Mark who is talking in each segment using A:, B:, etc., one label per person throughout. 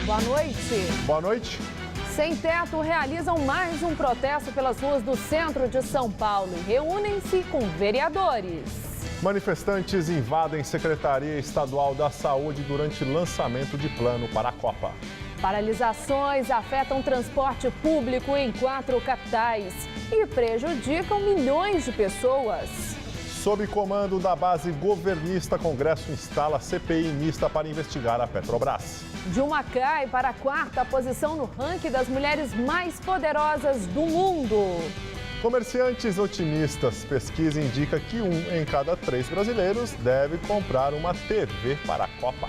A: Boa noite.
B: Boa noite.
A: Sem teto realizam mais um protesto pelas ruas do centro de São Paulo e reúnem-se com vereadores.
B: Manifestantes invadem Secretaria Estadual da Saúde durante lançamento de plano para a Copa.
A: Paralisações afetam transporte público em 4 capitais e prejudicam milhões de pessoas.
B: Sob comando da base governista, Congresso instala CPI mista para investigar a Petrobras.
A: Dilma cai para a 4ª posição no ranking das mulheres mais poderosas do mundo.
B: Comerciantes otimistas. Pesquisa indica que 1 em cada 3 brasileiros deve comprar uma TV para a Copa.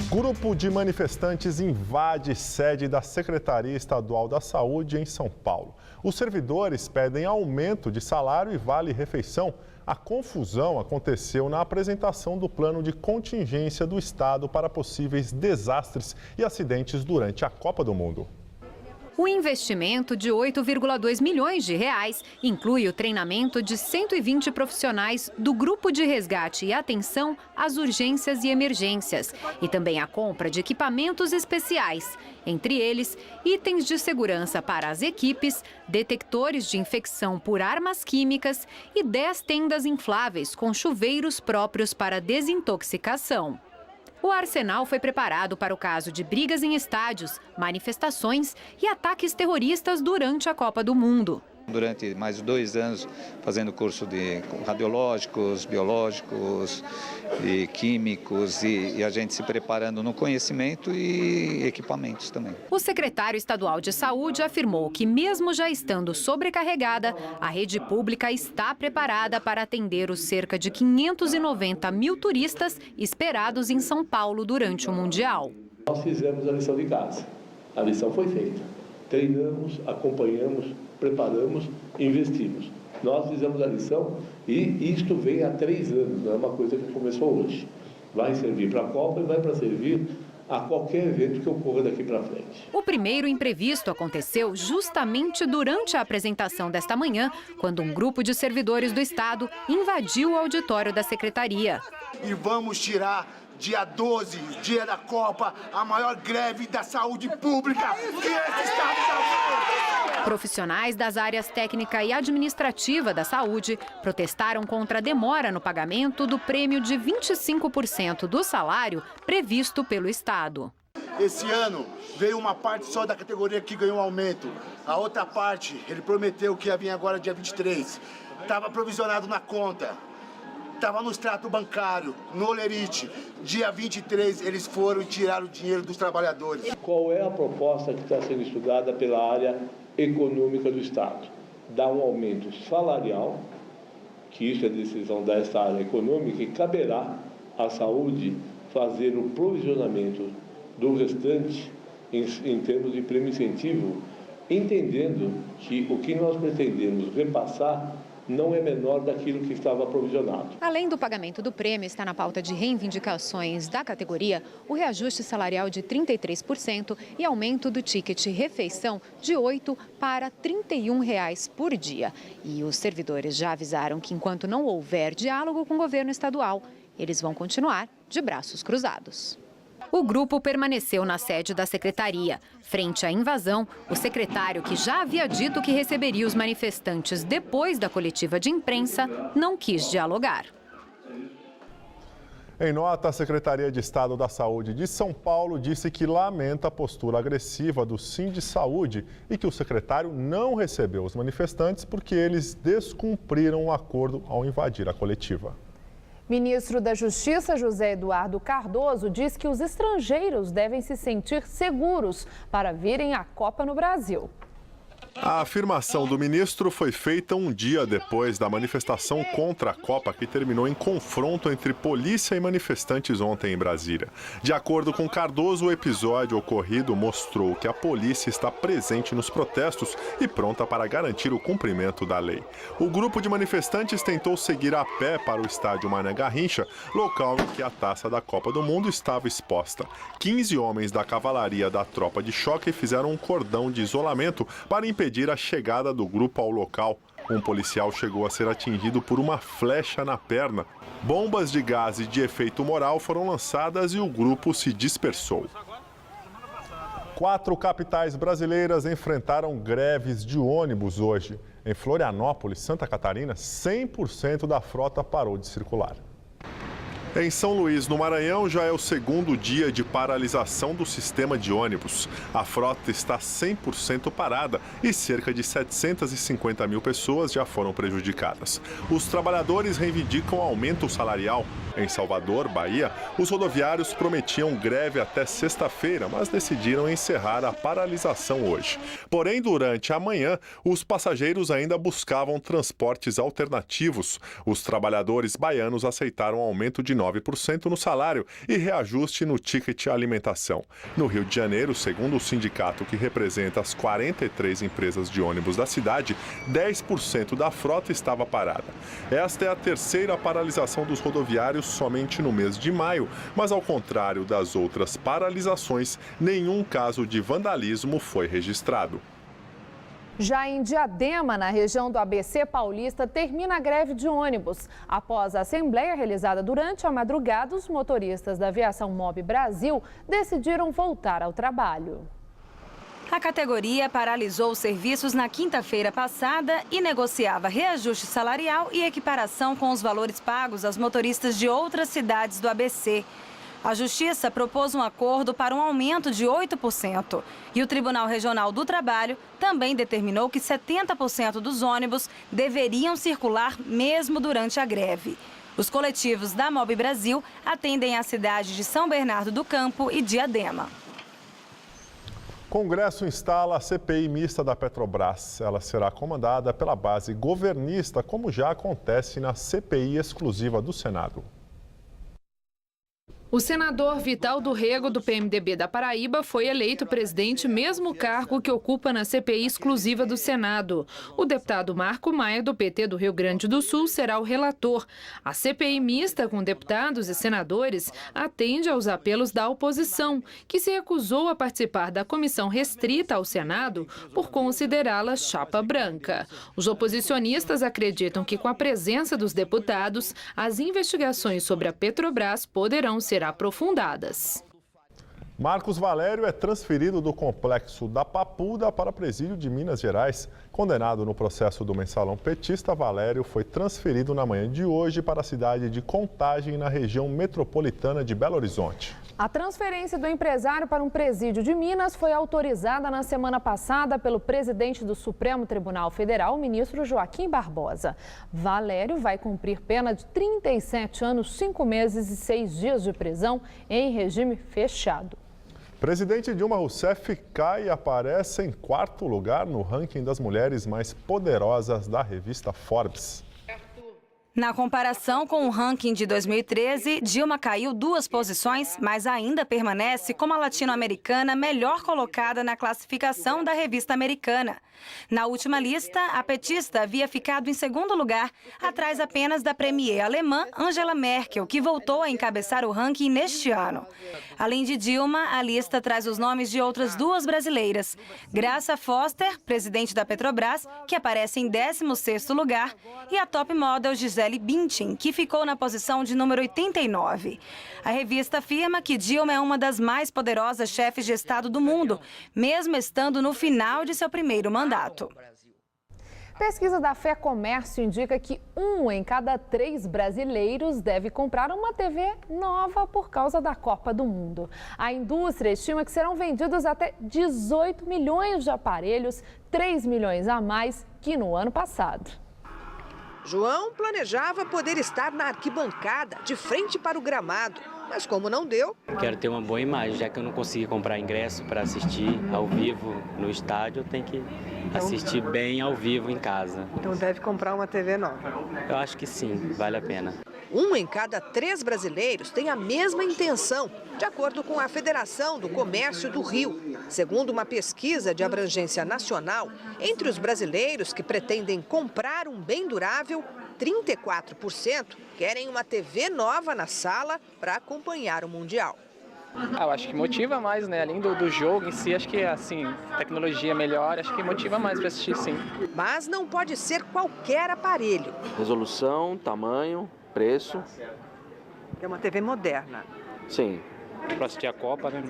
B: Grupo de manifestantes invade sede da Secretaria Estadual da Saúde em São Paulo. Os servidores pedem aumento de salário e vale-refeição. A confusão aconteceu na apresentação do plano de contingência do Estado para possíveis desastres e acidentes durante a Copa do Mundo.
C: O investimento de 8,2 milhões de reais inclui o treinamento de 120 profissionais do Grupo de Resgate e Atenção às Urgências e Emergências e também a compra de equipamentos especiais, entre eles itens de segurança para as equipes, detectores de infecção por armas químicas e 10 tendas infláveis com chuveiros próprios para desintoxicação. O arsenal foi preparado para o caso de brigas em estádios, manifestações e ataques terroristas durante a Copa do Mundo.
D: Durante mais de 2 anos, fazendo curso de radiológicos, biológicos e químicos e a gente se preparando no conhecimento e equipamentos também.
C: O secretário estadual de saúde afirmou que, mesmo já estando sobrecarregada, a rede pública está preparada para atender os cerca de 590 mil turistas esperados em São Paulo durante o Mundial.
E: Nós fizemos a lição de casa. A lição foi feita. Treinamos, acompanhamos, preparamos, investimos. Nós fizemos a lição e isto vem há 3 anos, não é uma coisa que começou hoje. Vai servir para a Copa e vai para servir a qualquer evento que ocorra daqui para frente.
C: O primeiro imprevisto aconteceu justamente durante a apresentação desta manhã, quando um grupo de servidores do Estado invadiu o auditório da Secretaria.
F: E vamos tirar dia 12, dia da Copa, a maior greve da saúde pública que esse Estado já fez.
C: Profissionais das áreas técnica e administrativa da saúde protestaram contra a demora no pagamento do prêmio de 25% do salário previsto pelo Estado.
F: Esse ano veio uma parte só da categoria que ganhou aumento. A outra parte, ele prometeu que ia vir agora dia 23. Estava provisionado na conta. Estava no extrato bancário, no Olerite. Dia 23, eles foram e tiraram o dinheiro dos trabalhadores.
E: Qual é a proposta que está sendo estudada pela área econômica do Estado? Dar um aumento salarial, que isso é decisão dessa área econômica, e caberá à saúde fazer o provisionamento do restante em termos de prêmio incentivo, entendendo que o que nós pretendemos repassar não é menor daquilo que estava provisionado.
C: Além do pagamento do prêmio, está na pauta de reivindicações da categoria o reajuste salarial de 33% e aumento do ticket refeição de R$ 8 para R$ 31 por dia. E os servidores já avisaram que, enquanto não houver diálogo com o governo estadual, eles vão continuar de braços cruzados. O grupo permaneceu na sede da secretaria. Frente à invasão, o secretário, que já havia dito que receberia os manifestantes depois da coletiva de imprensa, não quis dialogar.
B: Em nota, a Secretaria de Estado da Saúde de São Paulo disse que lamenta a postura agressiva do Sindisaúde e que o secretário não recebeu os manifestantes porque eles descumpriram o acordo ao invadir a coletiva.
A: Ministro da Justiça, José Eduardo Cardoso, diz que os estrangeiros devem se sentir seguros para virem à Copa no Brasil.
B: A afirmação do ministro foi feita um dia depois da manifestação contra a Copa, que terminou em confronto entre polícia e manifestantes ontem em Brasília. De acordo com Cardoso, o episódio ocorrido mostrou que a polícia está presente nos protestos e pronta para garantir o cumprimento da lei. O grupo de manifestantes tentou seguir a pé para o estádio Mané Garrincha, local em que a taça da Copa do Mundo estava exposta. 15 homens da cavalaria da tropa de choque fizeram um cordão de isolamento para impedir a chegada do grupo ao local. Um policial chegou a ser atingido por uma flecha na perna. Bombas de gás e de efeito moral foram lançadas e o grupo se dispersou. 4 capitais brasileiras enfrentaram greves de ônibus hoje. Em Florianópolis, Santa Catarina, 100% da frota parou de circular. Em São Luís, no Maranhão, já é o segundo dia de paralisação do sistema de ônibus. A frota está 100% parada e cerca de 750 mil pessoas já foram prejudicadas. Os trabalhadores reivindicam aumento salarial. Em Salvador, Bahia, os rodoviários prometiam greve até sexta-feira, mas decidiram encerrar a paralisação hoje. Porém, durante a manhã, os passageiros ainda buscavam transportes alternativos. Os trabalhadores baianos aceitaram aumento de 9% no salário e reajuste no ticket alimentação. No Rio de Janeiro, segundo o sindicato que representa as 43 empresas de ônibus da cidade, 10% da frota estava parada. Esta é a terceira paralisação dos rodoviários somente no mês de maio, mas ao contrário das outras paralisações, nenhum caso de vandalismo foi registrado.
A: Já em Diadema, na região do ABC Paulista, termina a greve de ônibus. Após a assembleia realizada durante a madrugada, os motoristas da aviação Mob Brasil decidiram voltar ao trabalho.
G: A categoria paralisou os serviços na quinta-feira passada e negociava reajuste salarial e equiparação com os valores pagos aos motoristas de outras cidades do ABC. A Justiça propôs um acordo para um aumento de 8% e o Tribunal Regional do Trabalho também determinou que 70% dos ônibus deveriam circular mesmo durante a greve. Os coletivos da Mob Brasil atendem a cidade de São Bernardo do Campo e Diadema.
B: Congresso instala a CPI mista da Petrobras. Ela será comandada pela base governista, como já acontece na CPI exclusiva do Senado.
A: O senador Vital do Rego, do PMDB da Paraíba, foi eleito presidente, mesmo cargo que ocupa na CPI exclusiva do Senado. O deputado Marco Maia, do PT do Rio Grande do Sul, será o relator. A CPI mista, com deputados e senadores, atende aos apelos da oposição, que se recusou a participar da comissão restrita ao Senado por considerá-la chapa branca. Os oposicionistas acreditam que, com a presença dos deputados, as investigações sobre a Petrobras poderão ser aprofundadas.
B: Marcos Valério é transferido do complexo da Papuda para o presídio de Minas Gerais. Condenado no processo do mensalão petista, Valério foi transferido na manhã de hoje para a cidade de Contagem, na região metropolitana de Belo Horizonte.
A: A transferência do empresário para um presídio de Minas foi autorizada na semana passada pelo presidente do Supremo Tribunal Federal, o ministro Joaquim Barbosa. Valério vai cumprir pena de 37 anos, 5 meses e 6 dias de prisão em regime fechado.
B: Presidente Dilma Rousseff cai e aparece em 4º lugar no ranking das mulheres mais poderosas da revista Forbes.
G: Na comparação com o ranking de 2013, Dilma caiu 2 posições, mas ainda permanece como a latino-americana melhor colocada na classificação da revista americana. Na última lista, a petista havia ficado em 2º lugar, atrás apenas da premier alemã Angela Merkel, que voltou a encabeçar o ranking neste ano. Além de Dilma, a lista traz os nomes de outras 2 brasileiras. Graça Foster, presidente da Petrobras, que aparece em 16º lugar, e a top model Gisele Bündchen, que ficou na posição de número 89. A revista afirma que Dilma é uma das mais poderosas chefes de Estado do mundo, mesmo estando no final de seu primeiro mandato.
A: Pesquisa da Fé Comércio indica que 1 em cada 3 brasileiros deve comprar uma TV nova por causa da Copa do Mundo. A indústria estima que serão vendidos até 18 milhões de aparelhos, 3 milhões a mais que no ano passado.
H: João planejava poder estar na arquibancada, de frente para o gramado. Mas como não deu...
I: Quero ter uma boa imagem, já que eu não consegui comprar ingresso para assistir ao vivo no estádio, eu tenho que assistir bem ao vivo em casa.
H: Então deve comprar uma TV nova.
I: Eu acho que sim, vale a pena.
H: 1 em cada 3 brasileiros tem a mesma intenção, de acordo com a Federação do Comércio do Rio. Segundo uma pesquisa de abrangência nacional, entre os brasileiros que pretendem comprar um bem durável, 34% querem uma TV nova na sala para acompanhar o Mundial.
J: Eu acho que motiva mais, né? Além do jogo em si, acho que assim, tecnologia melhor, acho que motiva mais para assistir, sim.
H: Mas não pode ser qualquer aparelho.
K: Resolução, tamanho, preço.
H: É uma TV moderna.
K: Sim.
J: Para assistir a Copa, né?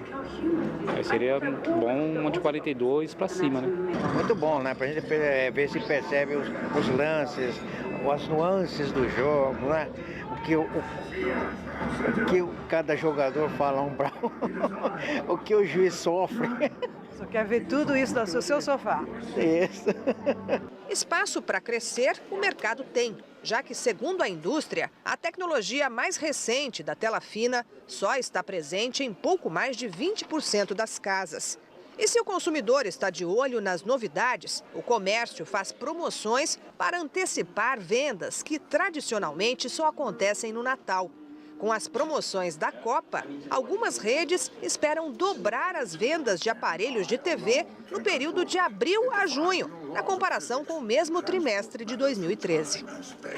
J: Aí seria bom um de 42 para cima, né?
L: Muito bom, né? Para a gente ver se percebe os lances, as nuances do jogo, né? O que cada jogador fala um para o que o juiz sofre.
H: Só quer ver tudo isso do seu sofá.
L: Isso.
H: Espaço para crescer, o mercado tem, já que, segundo a indústria, a tecnologia mais recente da tela fina só está presente em pouco mais de 20% das casas. E se o consumidor está de olho nas novidades, o comércio faz promoções para antecipar vendas que tradicionalmente só acontecem no Natal. Com as promoções da Copa, algumas redes esperam dobrar as vendas de aparelhos de TV no período de abril a junho, na comparação com o mesmo trimestre de 2013.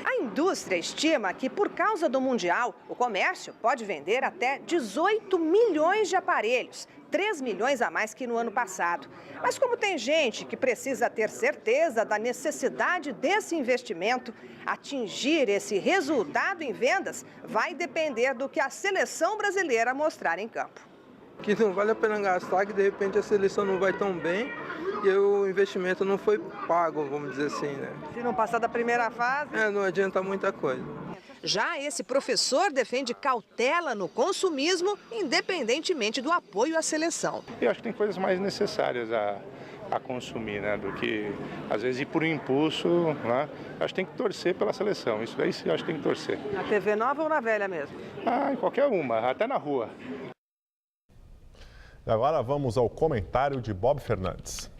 H: A indústria estima que, por causa do Mundial, o comércio pode vender até 18 milhões de aparelhos, 3 milhões a mais que no ano passado. Mas como tem gente que precisa ter certeza da necessidade desse investimento, atingir esse resultado em vendas vai depender do que a seleção brasileira mostrar em campo.
M: Que não vale a pena gastar, que de repente a seleção não vai tão bem e o investimento não foi pago, vamos dizer assim, né?
H: Se não passar da primeira fase...
M: não adianta muita coisa.
H: Já esse professor defende cautela no consumismo, independentemente do apoio à seleção.
N: Eu acho que tem coisas mais necessárias a consumir, né, do que, às vezes, ir por impulso, né? Acho que tem que torcer pela seleção, isso daí sim, acho que tem que torcer.
H: Na TV nova ou na velha mesmo?
N: Em qualquer uma, até na rua.
B: E agora vamos ao comentário de Bob Fernandes.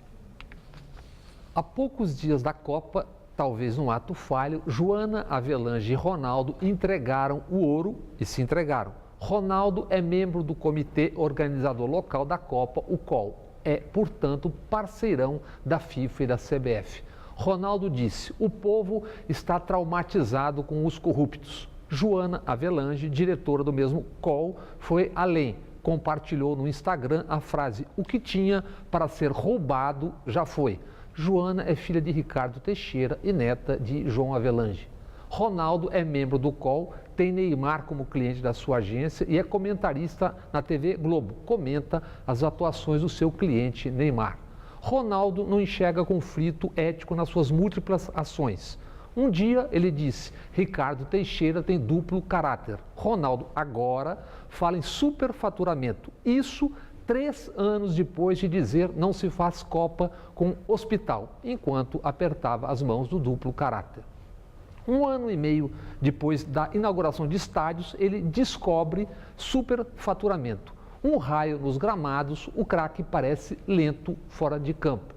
O: Há poucos dias da Copa, talvez num ato falho, Joana Avelange e Ronaldo entregaram o ouro e se entregaram. Ronaldo é membro do comitê organizador local da Copa, o COL. É, portanto, parceirão da FIFA e da CBF. Ronaldo disse: o povo está traumatizado com os corruptos. Joana Avelange, diretora do mesmo COL, foi além. Compartilhou no Instagram a frase: o que tinha para ser roubado já foi. Joana é filha de Ricardo Teixeira e neta de João Avelange. Ronaldo é membro do COL, tem Neymar como cliente da sua agência e é comentarista na TV Globo. Comenta as atuações do seu cliente Neymar. Ronaldo não enxerga conflito ético nas suas múltiplas ações. Um dia ele disse: Ricardo Teixeira tem duplo caráter. Ronaldo agora fala em superfaturamento. Isso 3 anos depois de dizer não se faz Copa com hospital, enquanto apertava as mãos do duplo caráter. 1 ano e meio depois da inauguração de estádios, ele descobre superfaturamento. Um raio nos gramados, o craque parece lento fora de campo.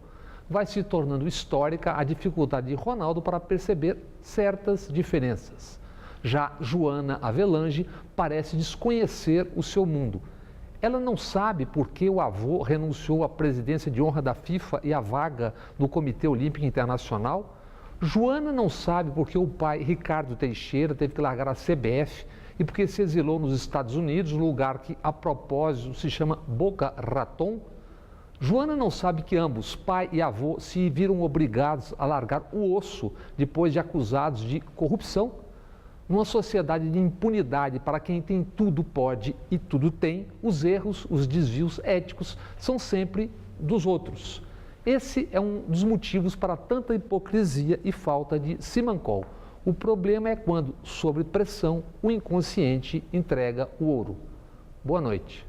O: Vai se tornando histórica a dificuldade de Ronaldo para perceber certas diferenças. Já Joana Avelange parece desconhecer o seu mundo. Ela não sabe por que o avô renunciou à presidência de honra da FIFA e à vaga do Comitê Olímpico Internacional. Joana não sabe por que o pai, Ricardo Teixeira, teve que largar a CBF e porque se exilou nos Estados Unidos, lugar que, a propósito, se chama Boca Raton. Joana não sabe que ambos, pai e avô, se viram obrigados a largar o osso depois de acusados de corrupção. Numa sociedade de impunidade para quem tem tudo pode e tudo tem, os erros, os desvios éticos são sempre dos outros. Esse é um dos motivos para tanta hipocrisia e falta de simancol. O problema é quando, sob pressão, o inconsciente entrega o ouro. Boa noite.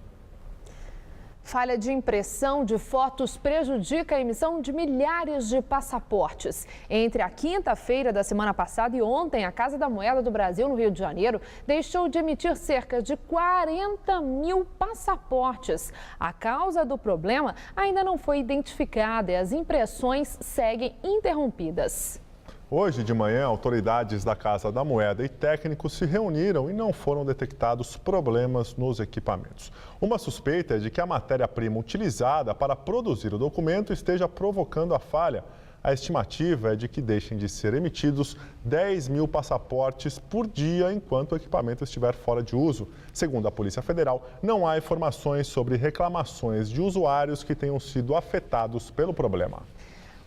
P: Falha de impressão de fotos prejudica a emissão de milhares de passaportes. Entre a quinta-feira da semana passada e ontem, a Casa da Moeda do Brasil, no Rio de Janeiro, deixou de emitir cerca de 40 mil passaportes. A causa do problema ainda não foi identificada e as impressões seguem interrompidas.
B: Hoje de manhã, autoridades da Casa da Moeda e técnicos se reuniram e não foram detectados problemas nos equipamentos. Uma suspeita é de que a matéria-prima utilizada para produzir o documento esteja provocando a falha. A estimativa é de que deixem de ser emitidos 10 mil passaportes por dia enquanto o equipamento estiver fora de uso. Segundo a Polícia Federal, não há informações sobre reclamações de usuários que tenham sido afetados pelo problema.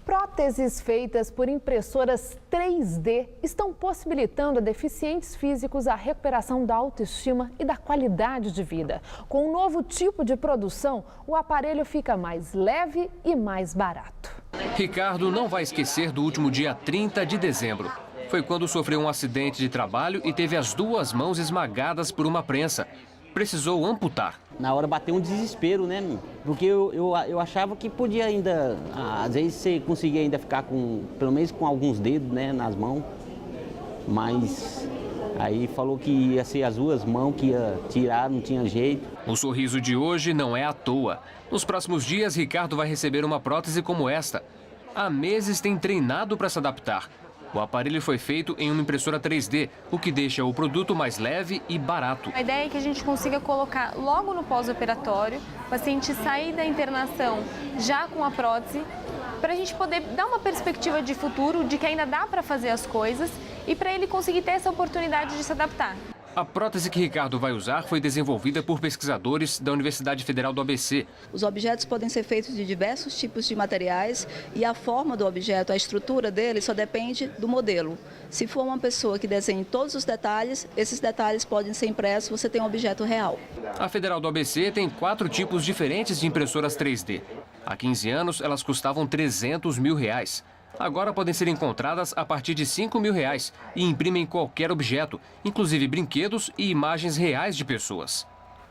P: Próteses feitas por impressoras 3D estão possibilitando a deficientes físicos a recuperação da autoestima e da qualidade de vida. Com um novo tipo de produção, o aparelho fica mais leve e mais barato.
Q: Ricardo não vai esquecer do último dia 30 de dezembro. Foi quando sofreu um acidente de trabalho e teve as duas mãos esmagadas por uma prensa. Precisou amputar.
R: Na hora bateu um desespero, né? Porque eu achava que podia ainda, às vezes você conseguia ainda ficar com, pelo menos com alguns dedos, né, nas mãos. Mas aí falou que ia ser as duas mãos que ia tirar, não tinha jeito.
Q: O sorriso de hoje não é à toa. Nos próximos dias, Ricardo vai receber uma prótese como esta. Há meses tem treinado para se adaptar. O aparelho foi feito em uma impressora 3D, o que deixa o produto mais leve e barato.
S: A ideia é que a gente consiga colocar logo no pós-operatório, o paciente sair da internação já com a prótese, para a gente poder dar uma perspectiva de futuro, de que ainda dá para fazer as coisas e para ele conseguir ter essa oportunidade de se adaptar.
Q: A prótese que Ricardo vai usar foi desenvolvida por pesquisadores da Universidade Federal do ABC.
T: Os objetos podem ser feitos de diversos tipos de materiais e a forma do objeto, a estrutura dele, só depende do modelo. Se for uma pessoa que desenhe todos os detalhes, esses detalhes podem ser impressos, você tem um objeto real.
Q: A Federal do ABC tem 4 tipos diferentes de impressoras 3D. Há 15 anos, elas custavam R$300 mil. Agora podem ser encontradas a partir de R$5 mil e imprimem qualquer objeto, inclusive brinquedos e imagens reais de pessoas.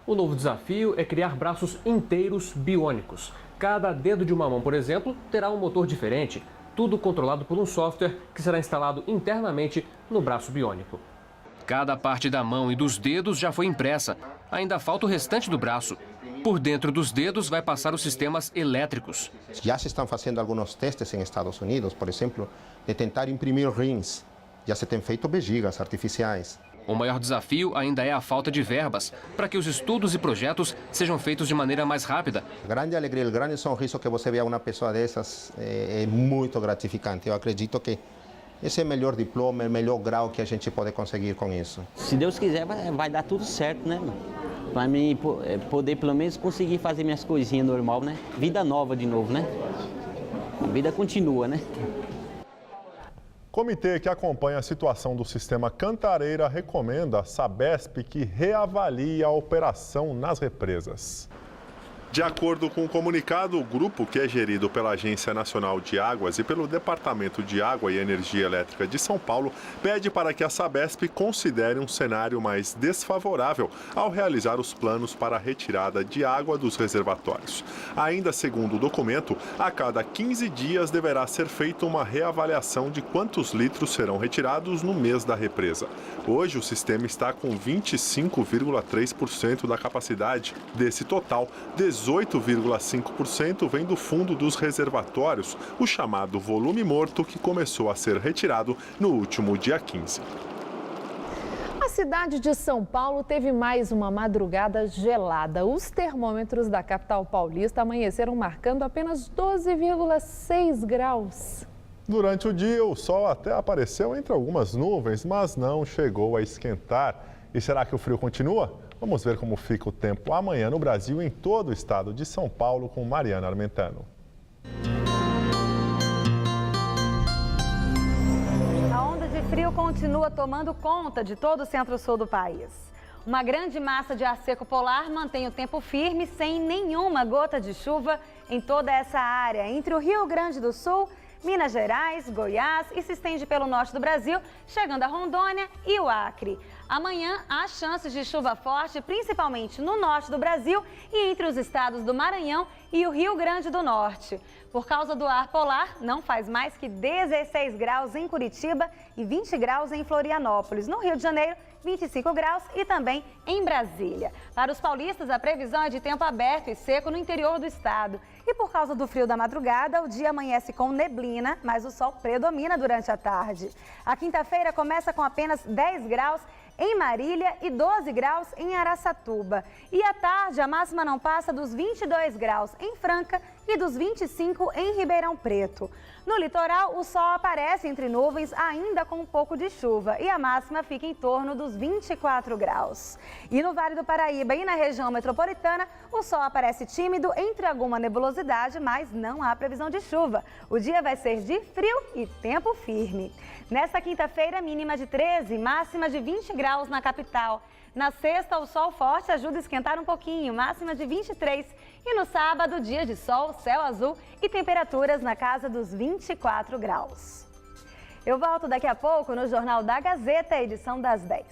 Q: O novo desafio é criar braços inteiros biônicos. Cada dedo de uma mão, por exemplo, terá um motor diferente, tudo controlado por um software que será instalado internamente no braço biônico. Cada parte da mão e dos dedos já foi impressa. Ainda falta o restante do braço. Por dentro dos dedos vai passar os sistemas elétricos.
U: Já se estão fazendo alguns testes em Estados Unidos, por exemplo, de tentar imprimir rins. Já se tem feito bexigas artificiais.
Q: O maior desafio ainda é a falta de verbas, para que os estudos e projetos sejam feitos de maneira mais rápida.
U: A grande alegria, o grande sorriso que você vê a uma pessoa dessas é muito gratificante. Eu acredito que esse é o melhor diploma, o melhor grau que a gente pode conseguir com isso.
R: Se Deus quiser, vai dar tudo certo, né? Para mim poder pelo menos conseguir fazer minhas coisinhas normal, né? Vida nova de novo, né? A vida continua, né?
B: Comitê que acompanha a situação do sistema Cantareira recomenda à Sabesp que reavalie a operação nas represas. De acordo com o comunicado, o grupo, que é gerido pela Agência Nacional de Águas e pelo Departamento de Água e Energia Elétrica de São Paulo, pede para que a Sabesp considere um cenário mais desfavorável ao realizar os planos para a retirada de água dos reservatórios. Ainda segundo o documento, a cada 15 dias deverá ser feita uma reavaliação de quantos litros serão retirados no mês da represa. Hoje, o sistema está com 25,3% da capacidade. Desse total, 18,5% vem do fundo dos reservatórios, o chamado volume morto que começou a ser retirado no último dia 15.
P: A cidade de São Paulo teve mais uma madrugada gelada. Os termômetros da capital paulista amanheceram marcando apenas 12,6 graus.
B: Durante o dia, o sol até apareceu entre algumas nuvens, mas não chegou a esquentar. E será que o frio continua? Vamos ver como fica o tempo amanhã no Brasil e em todo o estado de São Paulo com Mariana Armentano.
V: A onda de frio continua tomando conta de todo o centro-sul do país. Uma grande massa de ar seco polar mantém o tempo firme sem nenhuma gota de chuva em toda essa área, entre o Rio Grande do Sul Minas Gerais, Goiás e se estende pelo norte do Brasil, chegando a Rondônia e o Acre. Amanhã há chances de chuva forte, principalmente no norte do Brasil e entre os estados do Maranhão e o Rio Grande do Norte. Por causa do ar polar, não faz mais que 16 graus em Curitiba e 20 graus em Florianópolis. No Rio de Janeiro, 25 graus e também em Brasília. Para os paulistas, a previsão é de tempo aberto e seco no interior do estado. E por causa do frio da madrugada, o dia amanhece com neblina, mas o sol predomina durante a tarde. A quinta-feira começa com apenas 10 graus em Marília e 12 graus em Araçatuba. E à tarde, a máxima não passa dos 22 graus em Franca e dos 25 em Ribeirão Preto. No litoral, o sol aparece entre nuvens, ainda com um pouco de chuva, e a máxima fica em torno dos 24 graus. E no Vale do Paraíba e na região metropolitana, o sol aparece tímido entre alguma nebulosidade, mas não há previsão de chuva. O dia vai ser de frio e tempo firme. Nesta quinta-feira, mínima de 13, máxima de 20 graus na capital. Na sexta, o sol forte ajuda a esquentar um pouquinho, máxima de 23. E no sábado, dia de sol, céu azul e temperaturas na casa dos 24 graus. Eu volto daqui a pouco no Jornal da Gazeta, edição das 10.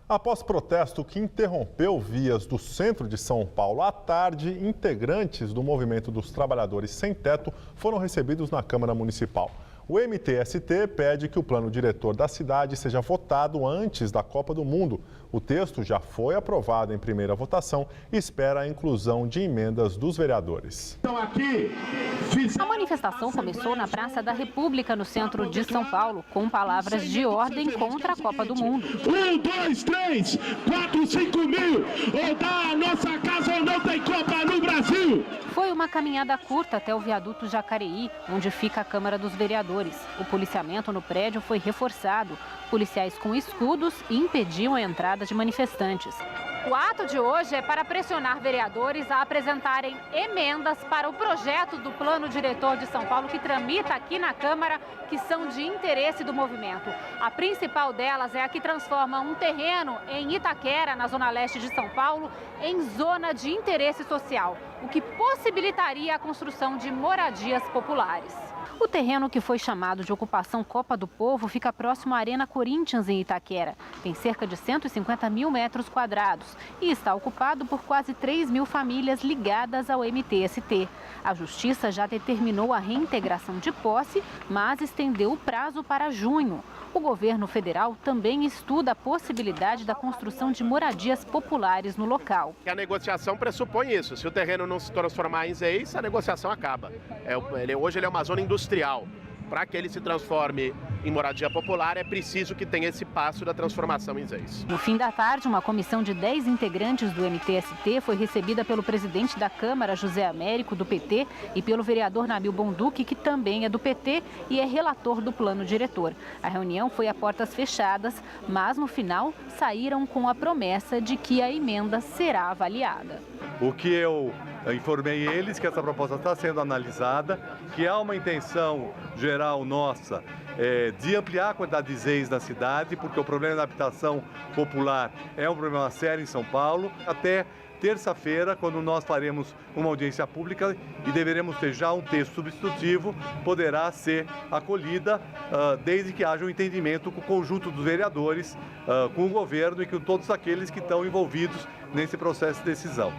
B: Após protesto que interrompeu vias do centro de São Paulo à tarde, integrantes do Movimento dos Trabalhadores Sem Teto foram recebidos na Câmara Municipal. O MTST pede que o plano diretor da cidade seja votado antes da Copa do Mundo. O texto já foi aprovado em primeira votação e espera a inclusão de emendas dos vereadores.
D: A manifestação começou na Praça da República, no centro de São Paulo, com palavras de ordem contra a Copa do Mundo.
F: 1, 2, 3, 4, 5 mil, ou dá a nossa casa ou não tem Copa no Brasil.
D: Foi uma caminhada curta até o viaduto Jacareí, onde fica a Câmara dos Vereadores. O policiamento no prédio foi reforçado. Policiais com escudos impediam a entrada de manifestantes. O ato de hoje é para pressionar vereadores a apresentarem emendas para o projeto do Plano Diretor de São Paulo que tramita aqui na Câmara, que são de interesse do movimento. A principal delas é a que transforma um terreno em Itaquera, na zona leste de São Paulo, em zona de interesse social, o que possibilitaria a construção de moradias populares. O terreno, que foi chamado de Ocupação Copa do Povo, fica próximo à Arena Corinthians, em Itaquera. Tem cerca de 150 mil metros quadrados e está ocupado por quase 3 mil famílias ligadas ao MTST. A Justiça já determinou a reintegração de posse, mas estendeu o prazo para junho. O governo federal também estuda a possibilidade da construção de moradias populares no local.
W: A negociação pressupõe isso. Se o terreno não se transformar em ZEIS, a negociação acaba. Hoje ele é uma zona industrial. Para que ele se transforme em moradia popular, é preciso que tenha esse passo da transformação em ZEIS.
D: No fim da tarde, uma comissão de 10 integrantes do MTST foi recebida pelo presidente da Câmara, José Américo, do PT, e pelo vereador Nabil Bonduque, que também é do PT e é relator do plano diretor. A reunião foi a portas fechadas, mas no final saíram com a promessa de que a emenda será avaliada.
X: O que eu informei eles que essa proposta está sendo analisada, que há uma intenção geral nossa de ampliar a quantidade de ZEIS na cidade, porque o problema da habitação popular é um problema sério em São Paulo. Até terça-feira, quando nós faremos uma audiência pública e deveremos ter já um texto substitutivo, poderá ser acolhida desde que haja um entendimento com o conjunto dos vereadores, com o governo e com todos aqueles que estão envolvidos nesse processo de decisão.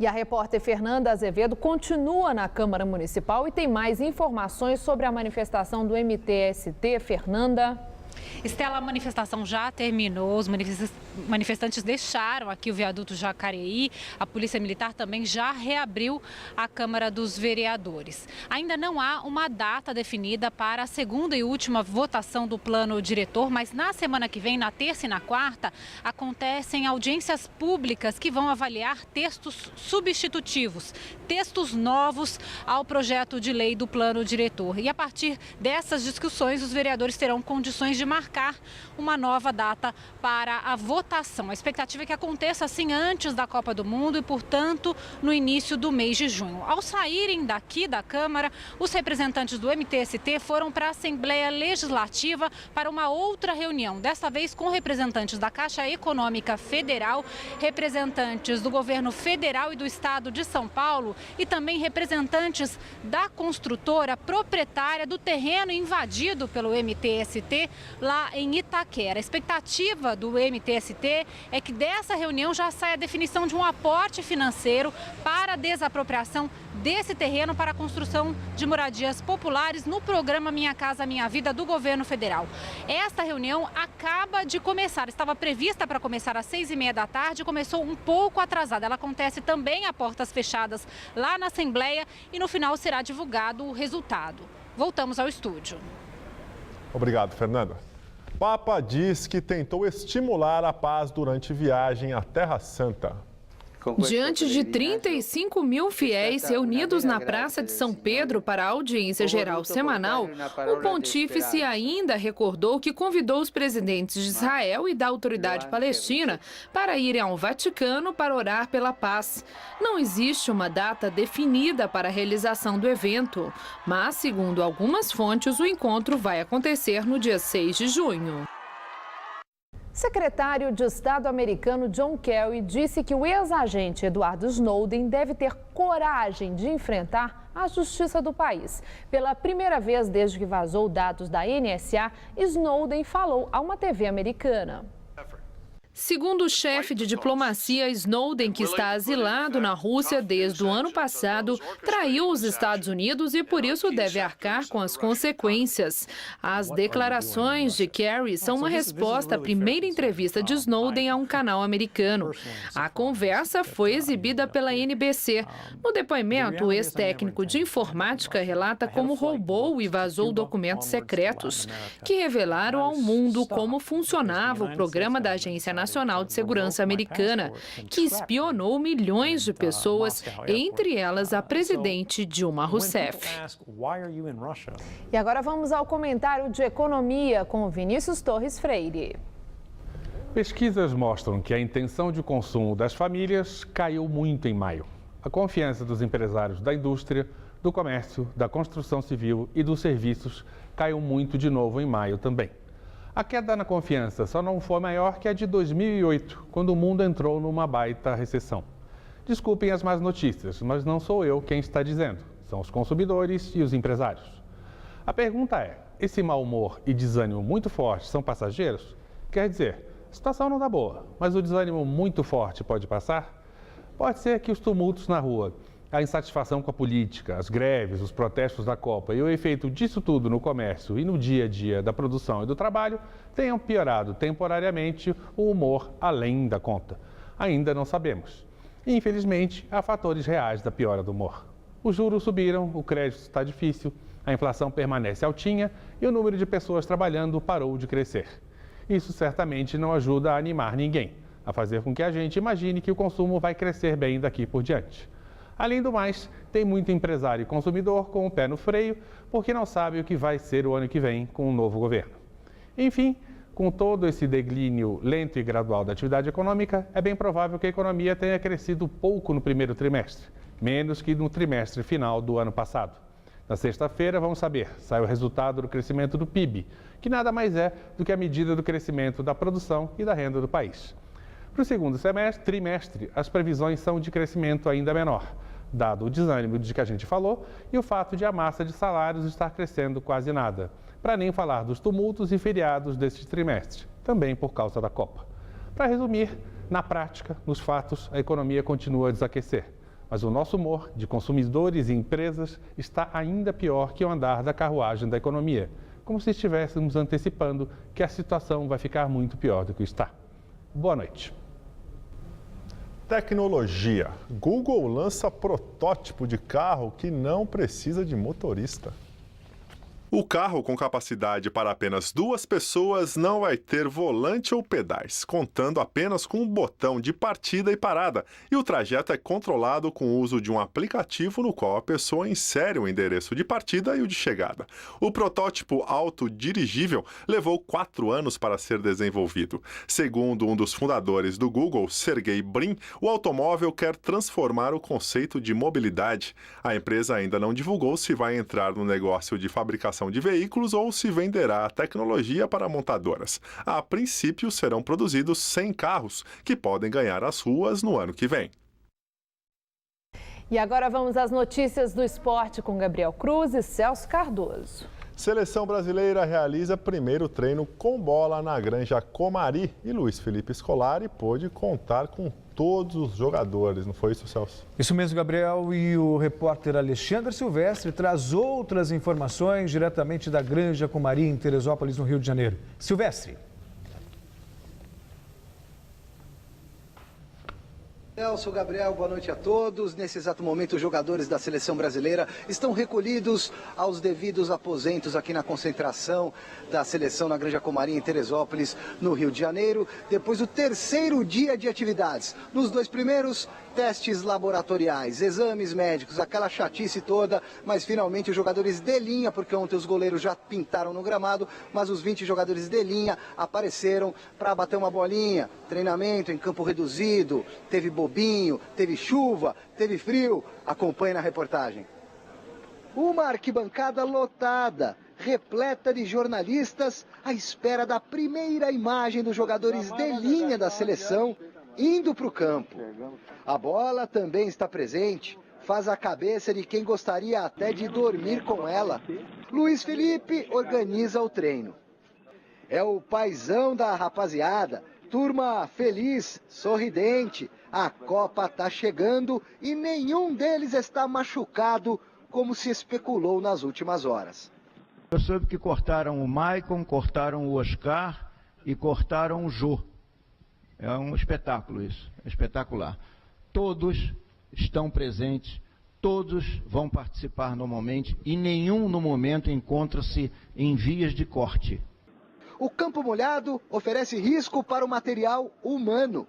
P: E a repórter Fernanda Azevedo continua na Câmara Municipal e tem mais informações sobre a manifestação do MTST. Fernanda.
Y: Estela, a manifestação já terminou, os manifestantes deixaram aqui o viaduto Jacareí, a Polícia Militar também já reabriu a Câmara dos Vereadores. Ainda não há uma data definida para a segunda e última votação do plano diretor, mas na semana que vem, na terça e na quarta, acontecem audiências públicas que vão avaliar textos substitutivos, textos novos ao projeto de lei do plano diretor. E a partir dessas discussões, os vereadores terão condições de de marcar uma nova data para a votação. A expectativa é que aconteça assim antes da Copa do Mundo e, portanto, no início do mês de junho. Ao saírem daqui da Câmara, os representantes do MTST foram para a Assembleia Legislativa para uma outra reunião, desta vez com representantes da Caixa Econômica Federal, representantes do governo federal e do estado de São Paulo e também representantes da construtora proprietária do terreno invadido pelo MTST lá em Itaquera. A expectativa do MTST é que dessa reunião já saia a definição de um aporte financeiro para a desapropriação desse terreno para a construção de moradias populares no programa Minha Casa Minha Vida do governo federal. Esta reunião acaba de começar, estava prevista para começar às 6h30 da tarde, começou um pouco atrasada. Ela acontece também a portas fechadas lá na Assembleia e no final será divulgado o resultado. Voltamos ao estúdio.
B: Obrigado, Fernanda. Papa diz que tentou estimular a paz durante viagem à Terra Santa.
A: Diante de 35 mil fiéis reunidos na Praça de São Pedro para a audiência geral semanal, o pontífice ainda recordou que convidou os presidentes de Israel e da Autoridade Palestina para irem ao Vaticano para orar pela paz. Não existe uma data definida para a realização do evento, mas, segundo algumas fontes, o encontro vai acontecer no dia 6 de junho.
P: Secretário de Estado americano John Kerry disse que o ex-agente Edward Snowden deve ter coragem de enfrentar a justiça do país. Pela primeira vez desde que vazou dados da NSA, Snowden falou a uma TV americana.
A: Segundo o chefe de diplomacia, Snowden, que está asilado na Rússia desde o ano passado, traiu os Estados Unidos e por isso deve arcar com as consequências. As declarações de Kerry são uma resposta à primeira entrevista de Snowden a um canal americano. A conversa foi exibida pela NBC. No depoimento, o ex-técnico de informática relata como roubou e vazou documentos secretos, que revelaram ao mundo como funcionava o programa da Agência Nacional de Segurança Americana, que espionou milhões de pessoas, entre elas a presidente Dilma Rousseff.
P: E agora vamos ao comentário de economia com Vinícius Torres Freire.
C: Pesquisas mostram que a intenção de consumo das famílias caiu muito em maio. A confiança dos empresários da indústria, do comércio, da construção civil e dos serviços caiu muito de novo em maio também. A queda na confiança só não foi maior que a de 2008, quando o mundo entrou numa baita recessão. Desculpem as más notícias, mas não sou eu quem está dizendo, são os consumidores e os empresários. A pergunta é, esse mau humor e desânimo muito forte são passageiros? Quer dizer, a situação não está boa, mas o desânimo muito forte pode passar? Pode ser que os tumultos na rua, a insatisfação com a política, as greves, os protestos da Copa e o efeito disso tudo no comércio e no dia a dia da produção e do trabalho tenham piorado temporariamente o humor além da conta. Ainda não sabemos. E, infelizmente, há fatores reais da piora do humor. Os juros subiram, o crédito está difícil, a inflação permanece altinha e o número de pessoas trabalhando parou de crescer. Isso certamente não ajuda a animar ninguém, a fazer com que a gente imagine que o consumo vai crescer bem daqui por diante. Além do mais, tem muito empresário e consumidor com o pé no freio, porque não sabe o que vai ser o ano que vem com o novo governo. Enfim, com todo esse declínio lento e gradual da atividade econômica, é bem provável que a economia tenha crescido pouco no primeiro trimestre, menos que no trimestre final do ano passado. Na sexta-feira, vamos saber, sai o resultado do crescimento do PIB, que nada mais é do que a medida do crescimento da produção e da renda do país. Para o segundo trimestre, as previsões são de crescimento ainda menor, dado o desânimo de que a gente falou e o fato de a massa de salários estar crescendo quase nada, para nem falar dos tumultos e feriados deste trimestre, também por causa da Copa. Para resumir, na prática, nos fatos, a economia continua a desaquecer, mas o nosso humor de consumidores e empresas está ainda pior que o andar da carruagem da economia, como se estivéssemos antecipando que a situação vai ficar muito pior do que está. Boa noite.
B: Tecnologia. Google lança protótipo de carro que não precisa de motorista. O carro com capacidade para apenas 2 pessoas não vai ter volante ou pedais, contando apenas com um botão de partida e parada, e o trajeto é controlado com o uso de um aplicativo no qual a pessoa insere o endereço de partida e o de chegada. O protótipo autodirigível levou 4 anos para ser desenvolvido. Segundo um dos fundadores do Google, Sergey Brin, o automóvel quer transformar o conceito de mobilidade. A empresa ainda não divulgou se vai entrar no negócio de fabricação de veículos ou se venderá a tecnologia para montadoras. A princípio, serão produzidos 100 carros, que podem ganhar as ruas no ano que vem.
P: E agora vamos às notícias do esporte com Gabriel Cruz e Celso Cardoso.
B: Seleção brasileira realiza primeiro treino com bola na Granja Comari e Luiz Felipe Scolari pôde contar com todos os jogadores, não foi isso, Celso?
E: Isso mesmo, Gabriel, e o repórter Alexandre Silvestre traz outras informações diretamente da Granja Comari em Teresópolis, no Rio de Janeiro. Silvestre.
G: Celso, Gabriel, boa noite a todos. Nesse exato momento, os jogadores da seleção brasileira estão recolhidos aos devidos aposentos aqui na concentração da seleção na Granja Comari, em Teresópolis, no Rio de Janeiro, depois do terceiro dia de atividades. Nos 2 primeiros, testes laboratoriais, exames médicos, aquela chatice toda, mas finalmente os jogadores de linha, porque ontem os goleiros já pintaram no gramado, mas os 20 jogadores de linha apareceram para bater uma bolinha, treinamento em campo reduzido, teve bobinho, teve chuva, teve frio. Acompanhe na reportagem. Uma arquibancada lotada, repleta de jornalistas à espera da primeira imagem dos jogadores de linha da seleção indo para o campo. A bola também está presente, faz a cabeça de quem gostaria até de dormir com ela. Luiz Felipe organiza o treino. É o paizão da rapaziada, turma feliz, sorridente. A Copa está chegando e nenhum deles está machucado, como se especulou nas últimas horas.
I: Eu soube que cortaram o Maicon, cortaram o Oscar e cortaram o Jô. É um espetáculo isso, é espetacular. Todos estão presentes, todos vão participar normalmente e nenhum no momento encontra-se em vias de corte.
G: O campo molhado oferece risco para o material humano.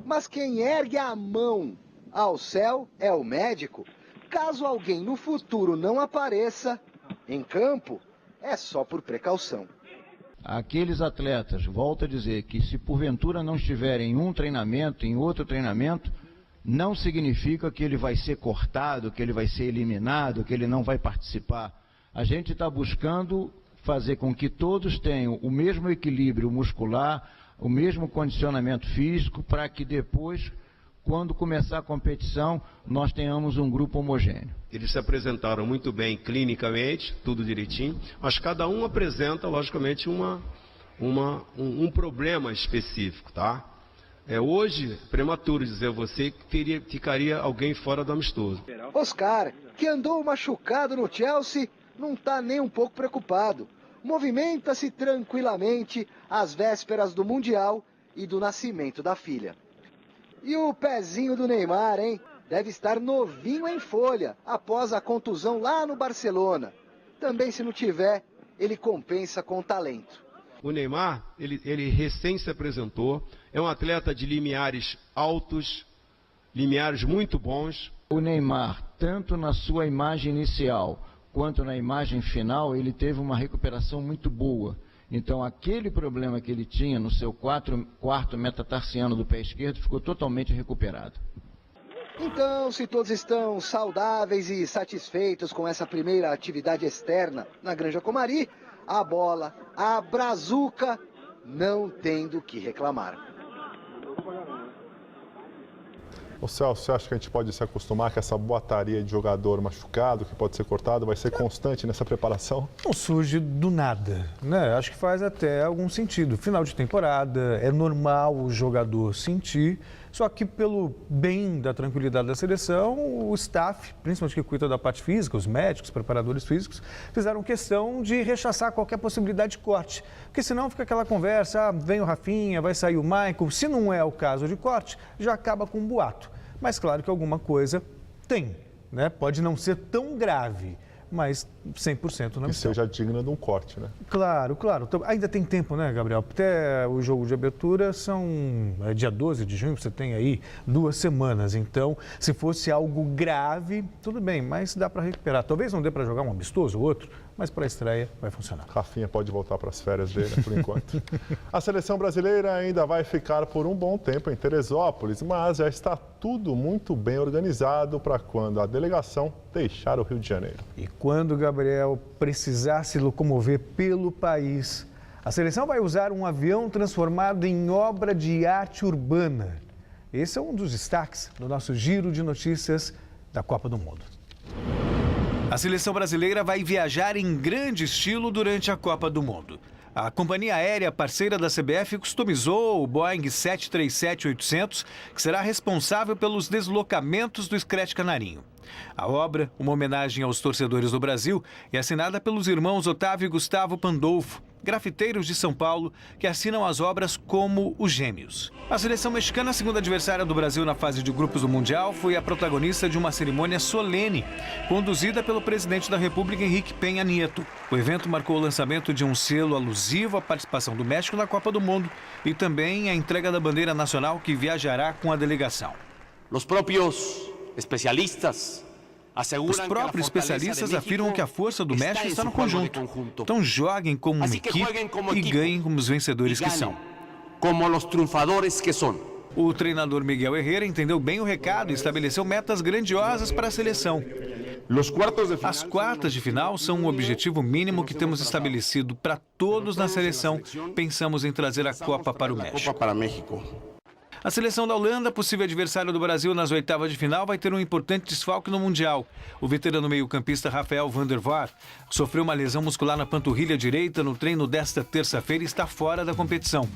G: Mas quem ergue a mão ao céu é o médico. Caso alguém no futuro não apareça em campo, é só por precaução.
I: Aqueles atletas, volto a dizer, que se porventura não estiverem em um treinamento, em outro treinamento, não significa que ele vai ser cortado, que ele vai ser eliminado, que ele não vai participar. A gente está buscando fazer com que todos tenham o mesmo equilíbrio muscular, o mesmo condicionamento físico, para que depois, quando começar a competição, nós tenhamos um grupo homogêneo.
J: Eles se apresentaram muito bem clinicamente, tudo direitinho, mas cada um apresenta, logicamente, um problema específico, tá? Hoje, prematuro dizer a você que ficaria alguém fora do amistoso.
G: Oscar, que andou machucado no Chelsea, não está nem um pouco preocupado. Movimenta-se tranquilamente às vésperas do Mundial e do nascimento da filha. E o pezinho do Neymar, hein? Deve estar novinho em folha, após a contusão lá no Barcelona. Também, se não tiver, ele compensa com talento.
J: O Neymar, ele recém se apresentou, é um atleta de limiares altos, limiares muito bons.
I: O Neymar, tanto na sua imagem inicial quanto na imagem final, ele teve uma recuperação muito boa. Então, aquele problema que ele tinha no seu quarto metatarsiano do pé esquerdo ficou totalmente recuperado.
G: Então, se todos estão saudáveis e satisfeitos com essa primeira atividade externa na Granja Comari, a bola, a brazuca, não tem do que reclamar.
B: Ô Celso, você acha que a gente pode se acostumar com essa boataria de jogador machucado, que pode ser cortado, vai ser constante nessa preparação?
E: Não surge do nada, né? Acho que faz até algum sentido. Final de temporada, é normal o jogador sentir, só que pelo bem da tranquilidade da seleção, o staff, principalmente que cuida da parte física, os médicos, preparadores físicos, fizeram questão de rechaçar qualquer possibilidade de corte. Porque senão fica aquela conversa, vem o Rafinha, vai sair o Maicon. Se não é o caso de corte, já acaba com um boato. Mas claro que alguma coisa tem, né? Pode não ser tão grave, mas 100% na missão.
B: Que seja digna de um corte, né?
E: Claro, claro. Então, ainda tem tempo, né, Gabriel? Até o jogo de abertura é dia 12 de junho, você tem aí 2 semanas. Então, se fosse algo grave, tudo bem, mas dá para recuperar. Talvez não dê para jogar um amistoso ou outro, mas para a estreia vai funcionar.
B: Rafinha pode voltar para as férias dele, por enquanto. A seleção brasileira ainda vai ficar por um bom tempo em Teresópolis, mas já está tudo muito bem organizado para quando a delegação deixar o Rio de Janeiro.
E: E quando o Gabriel precisar se locomover pelo país, a seleção vai usar um avião transformado em obra de arte urbana. Esse é um dos destaques do nosso giro de notícias da Copa do Mundo.
H: A seleção brasileira vai viajar em grande estilo durante a Copa do Mundo. A companhia aérea parceira da CBF customizou o Boeing 737-800, que será responsável pelos deslocamentos do Scratch Canarinho. A obra, uma homenagem aos torcedores do Brasil, é assinada pelos irmãos Otávio e Gustavo Pandolfo, grafiteiros de São Paulo, que assinam as obras como os Gêmeos. A seleção mexicana, segunda adversária do Brasil na fase de grupos do Mundial, foi a protagonista de uma cerimônia solene, conduzida pelo presidente da República, Henrique Peña Nieto. O evento marcou o lançamento de um selo alusivo à participação do México na Copa do Mundo e também a entrega da bandeira nacional que viajará com a delegação.
K: Os próprios especialistas
H: afirmam que a força do México está no conjunto. Então joguem como uma equipe e ganhem como os vencedores que são. O treinador Miguel Herrera entendeu bem o recado e estabeleceu metas grandiosas para a seleção. As quartas de final são um objetivo mínimo que temos estabelecido para todos na seleção. Pensamos em trazer a Copa para o México. A seleção da Holanda, possível adversário do Brasil nas oitavas de final, vai ter um importante desfalque no Mundial. O veterano meio-campista Rafael van der Vaart sofreu uma lesão muscular na panturrilha direita no treino desta terça-feira e está fora da competição.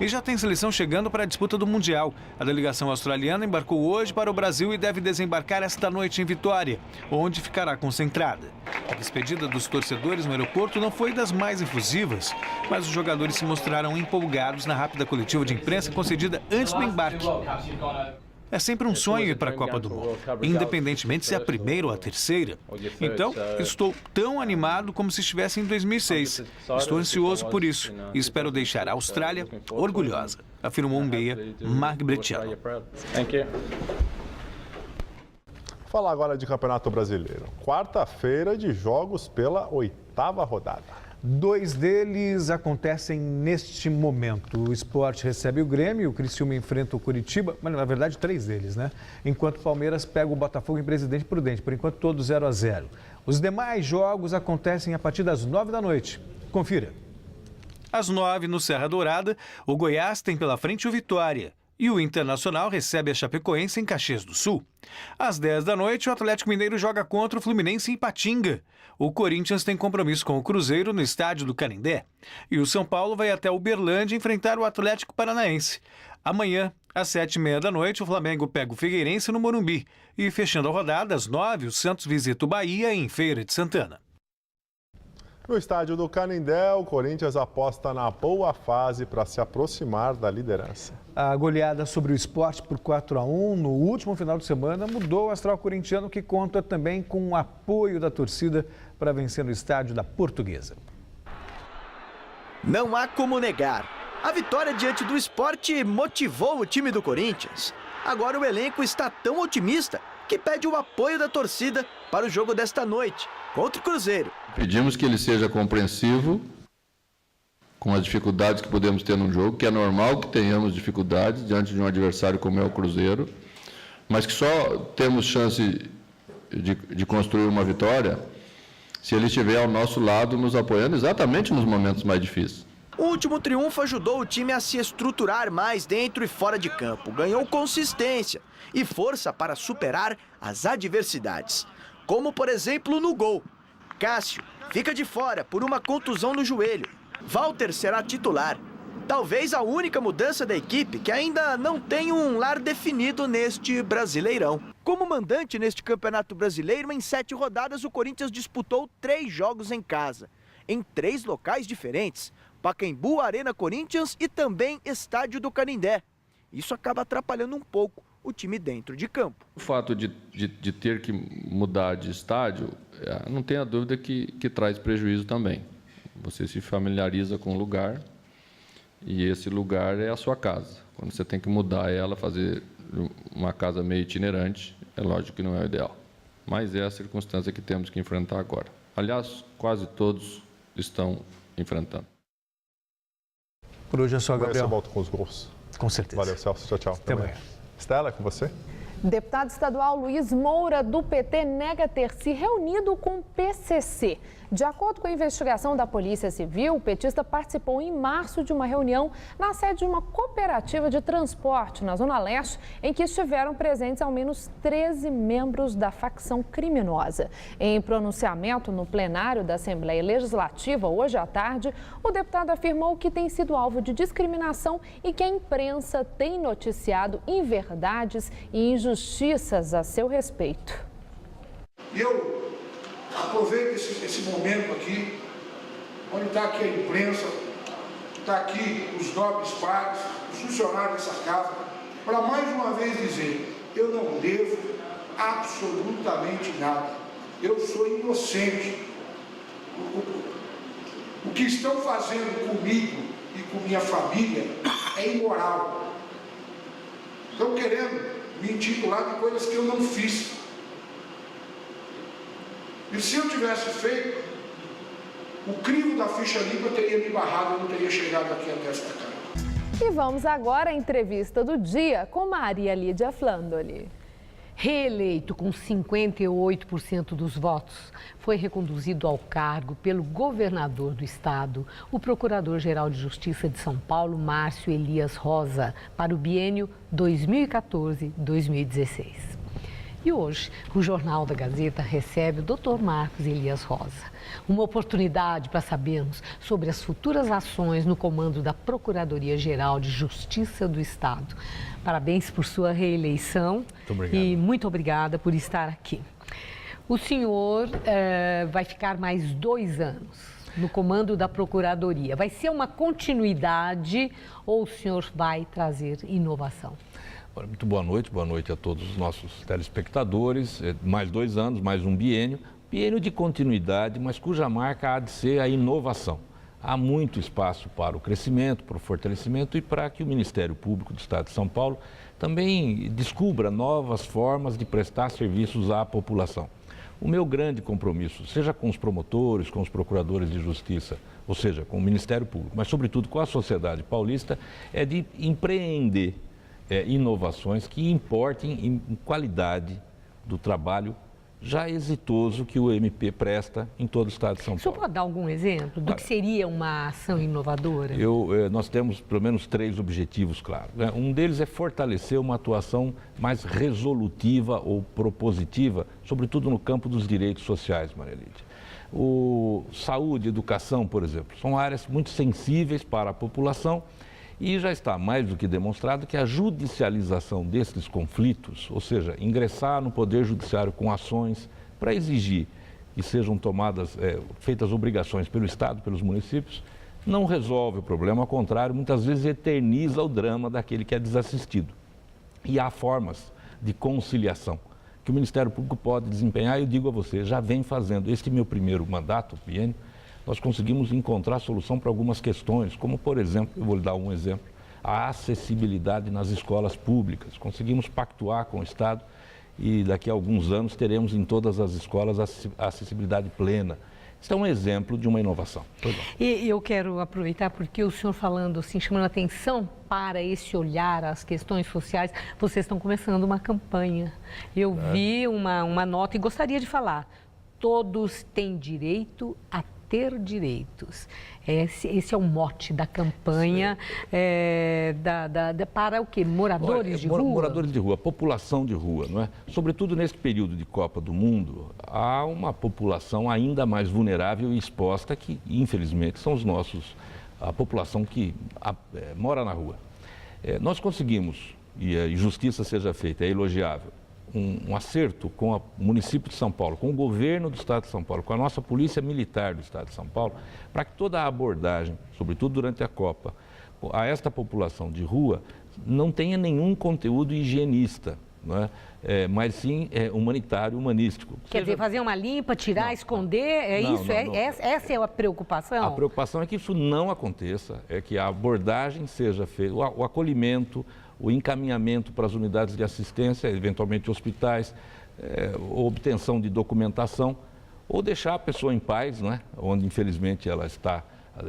H: E já tem seleção chegando para a disputa do Mundial. A delegação australiana embarcou hoje para o Brasil e deve desembarcar esta noite em Vitória, onde ficará concentrada. A despedida dos torcedores no aeroporto não foi das mais efusivas, mas os jogadores se mostraram empolgados na rápida coletiva de imprensa concedida antes do embarque. É sempre um sonho ir para a Copa do Mundo, independentemente se é a primeira ou a terceira. Então, estou tão animado como se estivesse em 2006. Estou ansioso por isso e espero deixar a Austrália orgulhosa, afirmou um beia, Marc Bretiano.
B: Falar agora de Campeonato Brasileiro. Quarta-feira de jogos pela 8ª rodada.
E: 2 deles acontecem neste momento. O Sport recebe o Grêmio, o Criciúma enfrenta o Curitiba, mas na verdade 3 deles, né? Enquanto o Palmeiras pega o Botafogo em Presidente Prudente, por enquanto todos 0-0. Os demais jogos acontecem a partir das 9 da noite. Confira.
H: Às 9 no Serra Dourada, o Goiás tem pela frente o Vitória. E o Internacional recebe a Chapecoense em Caxias do Sul. Às 10 da noite, o Atlético Mineiro joga contra o Fluminense em Ipatinga. O Corinthians tem compromisso com o Cruzeiro no estádio do Canindé. E o São Paulo vai até Uberlândia enfrentar o Atlético Paranaense. Amanhã, às 7h30 da noite, o Flamengo pega o Figueirense no Morumbi. E fechando a rodada, às 9, o Santos visita o Bahia em Feira de Santana.
B: No estádio do Canindé, o Corinthians aposta na boa fase para se aproximar da liderança.
E: A goleada sobre o Sport por 4-1 no último final de semana mudou o astral corintiano, que conta também com o apoio da torcida para vencer no estádio da Portuguesa.
L: Não há como negar. A vitória diante do Sport motivou o time do Corinthians. Agora o elenco está tão otimista que pede o apoio da torcida para o jogo desta noite, contra o Cruzeiro.
M: Pedimos que ele seja compreensivo com as dificuldades que podemos ter num jogo, que é normal que tenhamos dificuldades diante de um adversário como é o Cruzeiro, mas que só temos chance de construir uma vitória se ele estiver ao nosso lado nos apoiando exatamente nos momentos mais difíceis.
L: O último triunfo ajudou o time a se estruturar mais dentro e fora de campo. Ganhou consistência e força para superar as adversidades. Como, por exemplo, no gol. Cássio fica de fora por uma contusão no joelho. Walter será titular. Talvez a única mudança da equipe que ainda não tem um lar definido neste Brasileirão. Como mandante neste Campeonato Brasileiro, em 7 rodadas, o Corinthians disputou 3 jogos em casa, em 3 locais diferentes. Pacaembu, Arena Corinthians e também Estádio do Canindé. Isso acaba atrapalhando um pouco o time dentro de campo.
M: O fato de ter que mudar de estádio, não tenha dúvida que traz prejuízo também. Você se familiariza com o lugar e esse lugar é a sua casa. Quando você tem que mudar ela, fazer uma casa meio itinerante, é lógico que não é o ideal. Mas é a circunstância que temos que enfrentar agora. Aliás, quase todos estão enfrentando.
E: Por hoje é só, Gabriel.
B: Você volta com os gols.
E: Com certeza.
B: Valeu, Celso. Tchau, tchau.
E: Até amanhã.
B: Estela, é com você?
P: Deputado estadual Luiz Moura, do PT, nega ter se reunido com o PCC. De acordo com a investigação da Polícia Civil, o petista participou em março de uma reunião na sede de uma cooperativa de transporte na Zona Leste, em que estiveram presentes ao menos 13 membros da facção criminosa. Em pronunciamento no plenário da Assembleia Legislativa, hoje à tarde, o deputado afirmou que tem sido alvo de discriminação e que a imprensa tem noticiado inverdades e injustiças a seu respeito.
N: Eu aproveito esse momento aqui, onde está aqui a imprensa, está aqui os nobres pares, os funcionários dessa casa, para mais uma vez dizer, eu não devo absolutamente nada. Eu sou inocente. O que estão fazendo comigo e com minha família é imoral. Estão querendo me intitular de coisas que eu não fiz. E se eu tivesse feito, o crivo da ficha limpa teria me barrado, eu não teria chegado aqui até esta casa.
P: E vamos agora à entrevista do dia com Maria Lídia Flandoli.
O: Reeleito com 58% dos votos, foi reconduzido ao cargo pelo governador do estado, o Procurador-Geral de Justiça de São Paulo, Márcio Elias Rosa, para o biênio 2014-2016. E hoje, o Jornal da Gazeta recebe o Dr. Marcos Elias Rosa. Uma oportunidade para sabermos sobre as futuras ações no comando da Procuradoria-Geral de Justiça do Estado. Parabéns por sua reeleição.
C: Muito obrigado.
O: E muito obrigada por estar aqui. O senhor vai ficar mais 2 anos no comando da Procuradoria. Vai ser uma continuidade ou o senhor vai trazer inovação?
Q: Muito boa noite a todos os nossos telespectadores. Mais 2 anos, mais um biênio de continuidade, mas cuja marca há de ser a inovação. Há muito espaço para o crescimento, para o fortalecimento e para que o Ministério Público do Estado de São Paulo também descubra novas formas de prestar serviços à população. O meu grande compromisso, seja com os promotores, com os procuradores de justiça, ou seja, com o Ministério Público, mas sobretudo com a sociedade paulista, é de empreender inovações que importem em qualidade do trabalho já exitoso que o MP presta em todo o estado de São Paulo.
O: O senhor pode dar algum exemplo do que seria uma ação inovadora?
Q: Nós temos pelo menos 3 objetivos claros, né? Um deles é fortalecer uma atuação mais resolutiva ou propositiva, sobretudo no campo dos direitos sociais, Maria Lídia. Saúde, educação, por exemplo, são áreas muito sensíveis para a população. E já está mais do que demonstrado que a judicialização desses conflitos, ou seja, ingressar no Poder Judiciário com ações para exigir que sejam feitas obrigações pelo Estado, pelos municípios, não resolve o problema, ao contrário, muitas vezes eterniza o drama daquele que é desassistido. E há formas de conciliação que o Ministério Público pode desempenhar, e eu digo a você, já vem fazendo. Este meu primeiro mandato, biênio, nós conseguimos encontrar solução para algumas questões, como, por exemplo, eu vou lhe dar um exemplo, a acessibilidade nas escolas públicas. Conseguimos pactuar com o Estado e daqui a alguns anos teremos em todas as escolas a acessibilidade plena. Isso é um exemplo de uma inovação.
O: E eu quero aproveitar porque o senhor falando assim, chamando a atenção para esse olhar às questões sociais, vocês estão começando uma campanha. Eu vi uma nota e gostaria de falar. Todos têm direito a ter direitos. Esse é o mote da campanha para o quê? Moradores de rua?
Q: Moradores de rua, população de rua, não é? Sobretudo nesse período de Copa do Mundo, há uma população ainda mais vulnerável e exposta que, infelizmente, são a população que mora na rua. Nós conseguimos, e a justiça seja feita, é elogiável, um acerto com o município de São Paulo, com o governo do Estado de São Paulo, com a nossa Polícia Militar do Estado de São Paulo, para que toda a abordagem, sobretudo durante a Copa, a esta população de rua não tenha nenhum conteúdo higienista, não é? Mas sim humanitário, humanístico.
O: Quer dizer, fazer uma limpa, tirar, esconder, isso? Essa é a preocupação?
Q: A preocupação é que isso não aconteça, é que a abordagem seja feita, o acolhimento, o encaminhamento para as unidades de assistência, eventualmente hospitais, obtenção de documentação, ou deixar a pessoa em paz, não é? Onde infelizmente ela está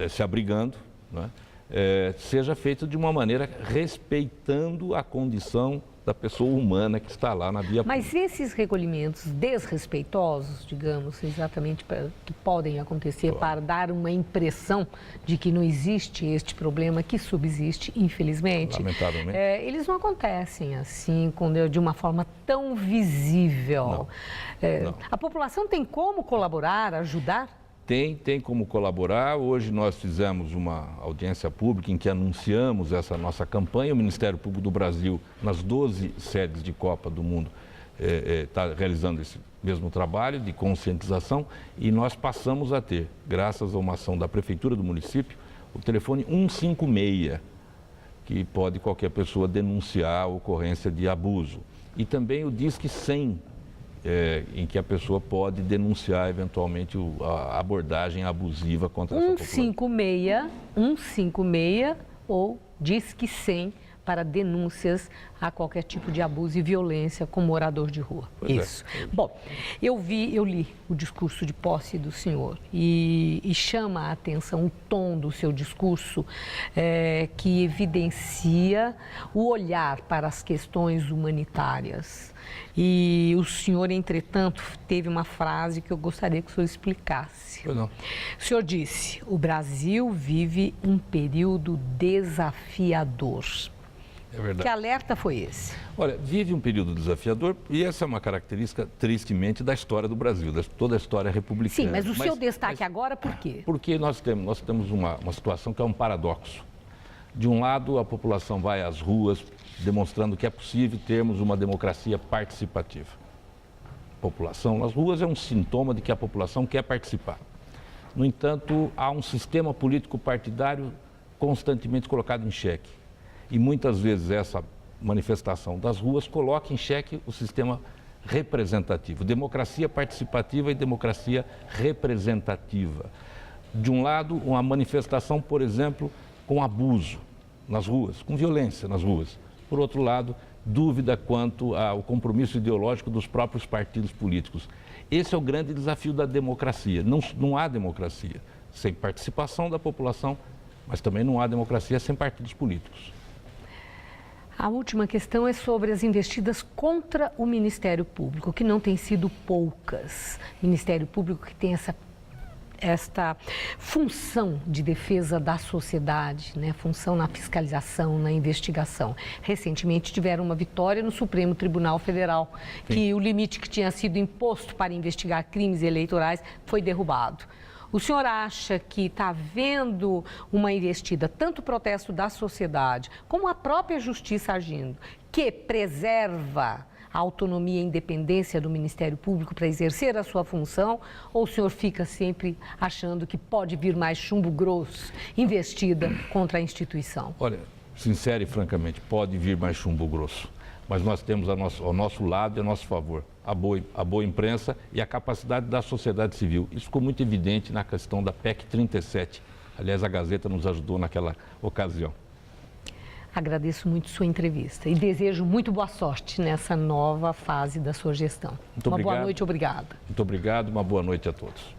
Q: se abrigando, não é? Seja feito de uma maneira respeitando a condição da pessoa humana que está lá na via pública.
O: Mas esses recolhimentos desrespeitosos, digamos, exatamente que podem acontecer para dar uma impressão de que não existe este problema que subsiste, infelizmente,
Q: lamentavelmente,
O: eles não acontecem assim, de uma forma tão visível.
Q: Não.
O: A população tem como colaborar, ajudar?
Q: Tem como colaborar. Hoje nós fizemos uma audiência pública em que anunciamos essa nossa campanha. O Ministério Público do Brasil, nas 12 sedes de Copa do Mundo, está realizando esse mesmo trabalho de conscientização e nós passamos a ter, graças a uma ação da Prefeitura do município, o telefone 156, que pode qualquer pessoa denunciar a ocorrência de abuso. E também o Disque 100, em que a pessoa pode denunciar eventualmente a abordagem abusiva contra essa população.
O: 156 ou Disque 100 para denúncias a qualquer tipo de abuso e violência com morador de rua. Isso. Bom, eu li o discurso de posse do senhor e chama a atenção o tom do seu discurso que evidencia o olhar para as questões humanitárias. E o senhor, entretanto, teve uma frase que eu gostaria que o senhor explicasse.
Q: Pois não.
O: O senhor disse: o Brasil vive um período desafiador.
Q: É verdade.
O: Que alerta foi esse?
Q: Olha, vive um período desafiador e essa é uma característica, tristemente, da história do Brasil, de toda a história republicana.
O: Sim, mas o seu destaque agora por quê?
Q: Porque nós temos uma situação que é um paradoxo. De um lado, a população vai às ruas demonstrando que é possível termos uma democracia participativa. A população nas ruas é um sintoma de que a população quer participar. No entanto, há um sistema político partidário constantemente colocado em xeque. E muitas vezes essa manifestação das ruas coloca em xeque o sistema representativo. Democracia participativa e democracia representativa. De um lado, uma manifestação, por exemplo, com abuso nas ruas, com violência nas ruas. Por outro lado, dúvida quanto ao compromisso ideológico dos próprios partidos políticos. Esse é o grande desafio da democracia. Não há democracia sem participação da população, mas também não há democracia sem partidos políticos.
O: A última questão é sobre as investidas contra o Ministério Público, que não têm sido poucas. Ministério Público que tem esta função de defesa da sociedade, né? Função na fiscalização, na investigação. Recentemente tiveram uma vitória no Supremo Tribunal Federal, que o limite que tinha sido imposto para investigar crimes eleitorais foi derrubado. O senhor acha que está havendo uma investida, tanto o protesto da sociedade, como a própria justiça agindo, que preserva a autonomia e independência do Ministério Público para exercer a sua função, ou o senhor fica sempre achando que pode vir mais chumbo grosso, investida contra a instituição?
Q: Olha, sincero e francamente, pode vir mais chumbo grosso, mas nós temos ao nosso lado e a nosso favor a boa imprensa e a capacidade da sociedade civil. Isso ficou muito evidente na questão da PEC 37. Aliás, a Gazeta nos ajudou naquela ocasião.
O: Agradeço muito sua entrevista e desejo muito boa sorte nessa nova fase da sua gestão.
Q: Muito obrigado.
O: Uma boa noite, obrigada.
Q: Muito obrigado, uma boa noite a todos.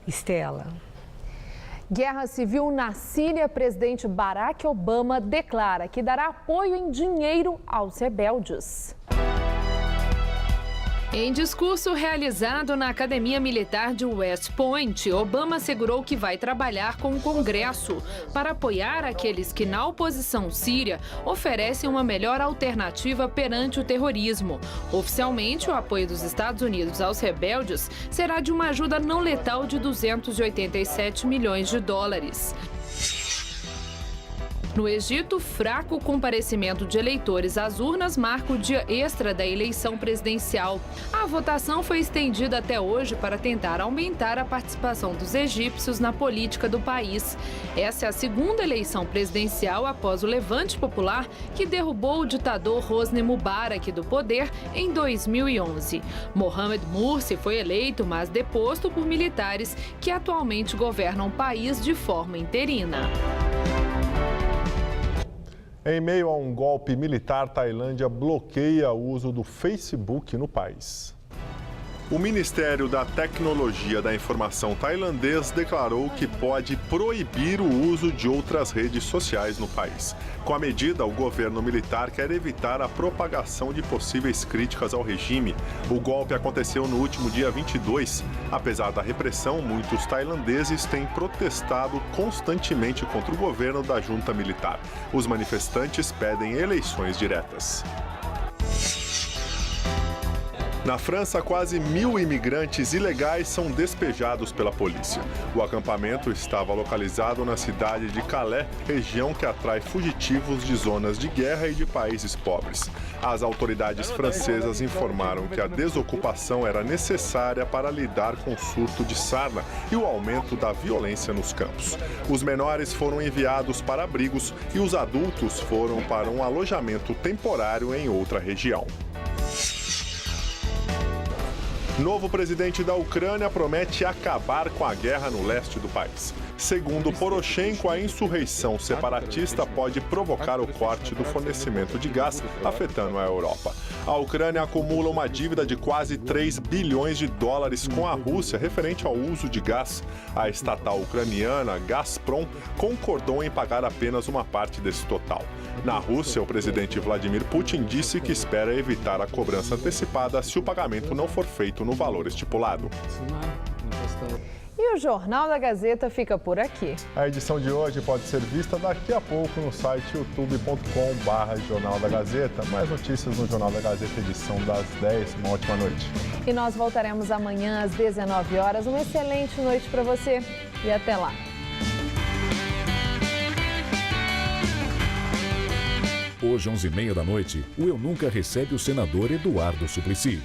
O: Estela.
P: Guerra civil na Síria, presidente Barack Obama declara que dará apoio em dinheiro aos rebeldes. Em discurso realizado na Academia Militar de West Point, Obama assegurou que vai trabalhar com o Congresso para apoiar aqueles que, na oposição síria, oferecem uma melhor alternativa perante o terrorismo. Oficialmente, o apoio dos Estados Unidos aos rebeldes será de uma ajuda não letal de 287 milhões de dólares.
A: No Egito, fraco comparecimento de eleitores às urnas marca o dia extra da eleição presidencial. A votação foi estendida até hoje para tentar aumentar a participação dos egípcios na política do país. Essa é a segunda eleição presidencial após o levante popular que derrubou o ditador Hosni Mubarak do poder em 2011. Mohamed Morsi foi eleito, mas deposto por militares que atualmente governam o país de forma interina.
B: Em meio a um golpe militar, Tailândia bloqueia o uso do Facebook no país. O Ministério da Tecnologia da Informação tailandês declarou que pode proibir o uso de outras redes sociais no país. Com a medida, o governo militar quer evitar a propagação de possíveis críticas ao regime. O golpe aconteceu no último dia 22. Apesar da repressão, muitos tailandeses têm protestado constantemente contra o governo da junta militar. Os manifestantes pedem eleições diretas. Na França, quase 1.000 imigrantes ilegais são despejados pela polícia. O acampamento estava localizado na cidade de Calais, região que atrai fugitivos de zonas de guerra e de países pobres. As autoridades francesas informaram que a desocupação era necessária para lidar com o surto de sarna e o aumento da violência nos campos. Os menores foram enviados para abrigos e os adultos foram para um alojamento temporário em outra região. Novo presidente da Ucrânia promete acabar com a guerra no leste do país. Segundo Poroshenko, a insurreição separatista pode provocar o corte do fornecimento de gás, afetando a Europa. A Ucrânia acumula uma dívida de quase 3 bilhões de dólares com a Rússia referente ao uso de gás. A estatal ucraniana Gazprom concordou em pagar apenas uma parte desse total. Na Rússia, o presidente Vladimir Putin disse que espera evitar a cobrança antecipada se o pagamento não for feito no valor estipulado.
P: E o Jornal da Gazeta fica por aqui.
B: A edição de hoje pode ser vista daqui a pouco no site youtube.com/Jornal da Gazeta. Mais notícias no Jornal da Gazeta, edição das 10. Uma ótima noite.
P: E nós voltaremos amanhã às 19 horas. Uma excelente noite para você e até lá.
R: Hoje, 11h30 da noite, o Eu Nunca recebe o senador Eduardo Suplicy.